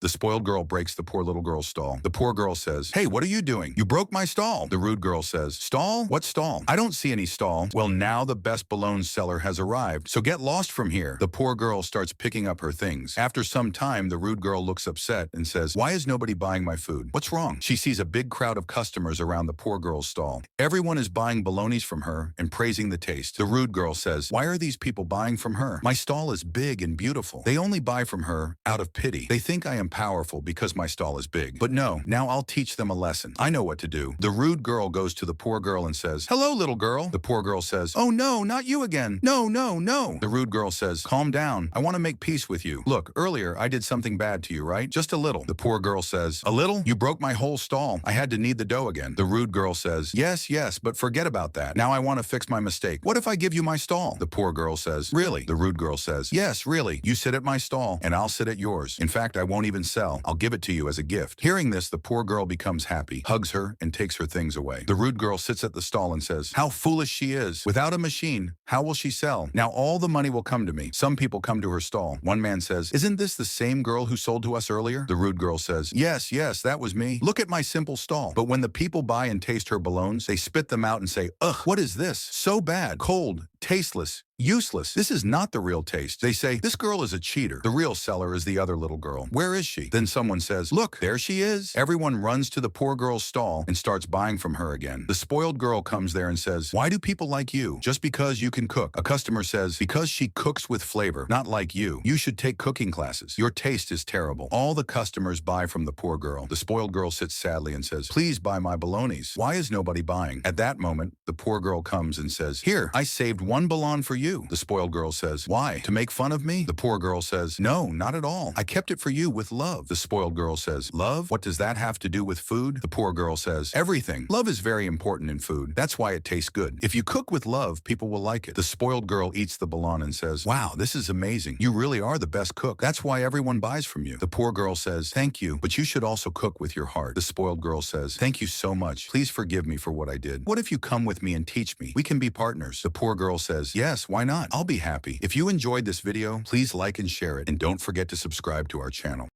The spoiled girl breaks the poor little girl's stall. The poor girl says, "Hey, what are you doing? You broke my stall." The rude girl says, "Stall? What stall? I don't see any stall." "Well, now the best bologna seller has arrived, so get lost from here." The poor girl starts picking up her things. After some time, the rude girl looks upset and says, "Why is nobody buying my food? What's wrong?" She sees a big crowd of customers around the poor girl's stall. Everyone is buying bolognas from her and praising the taste. The rude girl says, "Why are these people buying from her? My stall is big and beautiful. They only buy from her out of pity. They think I am powerful because my stall is big. But no, now I'll teach them a lesson. I know what to do." The rude girl goes to the poor girl and says, "Hello, little girl." The poor girl says, "Oh no, not you again. No, no, no." The rude girl says, "Calm down. I want to make peace with you. Look, earlier I did something bad to you, right? Just a little." The poor girl says, "A little? You broke my whole stall. I had to knead the dough again." The rude girl says, "Yes, yes, but forget about that. Now I want to fix my mistake. What if I give you my stall?" The poor girl says, "Really?" The rude girl says, "Yes, really. You sit at my stall, and I'll sit at yours. In fact, I won't even sell. I'll give it to you as a gift." Hearing this, the poor girl becomes happy, hugs her, and takes her things away. The rude girl sits at the stall and says, "How foolish she is. Without a machine, how will she sell? Now all the money will come to me." Some people come to her stall. One man says, "Isn't this the same girl who sold to us earlier?" The rude girl says, "Yes, yes, that was me. Look at my simple stall." But when the people buy and taste her bolognas, they spit them out and say, "Ugh, what is this? So bad, cold, tasteless, useless. This is not the real taste." They say, "This girl is a cheater. The real seller is the other little girl. Where is she?" Then someone says, "Look, there she is." Everyone runs to the poor girl's stall and starts buying from her again. The spoiled girl comes there and says, "Why do people like you? Just because you can cook." A customer says, "Because she cooks with flavor, not like you. You should take cooking classes. Your taste is terrible." All the customers buy from the poor girl. The spoiled girl sits sadly and says, "Please buy my bolognas. Why is nobody buying?" At that moment, the poor girl comes and says, "Here, I saved one bologna for you." The spoiled girl says, "Why? To make fun of me?" The poor girl says, "No, not at all. I kept it for you with love." The spoiled girl says, "Love? What does that have to do with food?" The poor girl says, "Everything. Love is very important in food. That's why it tastes good. If you cook with love, people will like it." The spoiled girl eats the bologna and says, "Wow, this is amazing. You really are the best cook. That's why everyone buys from you." The poor girl says, "Thank you, but you should also cook with your heart." The spoiled girl says, "Thank you so much. Please forgive me for what I did. What if you come with me and teach me? We can be partners." The poor girl says, "Yes, why not? I'll be happy." If you enjoyed this video, please like and share it, and don't forget to subscribe to our channel.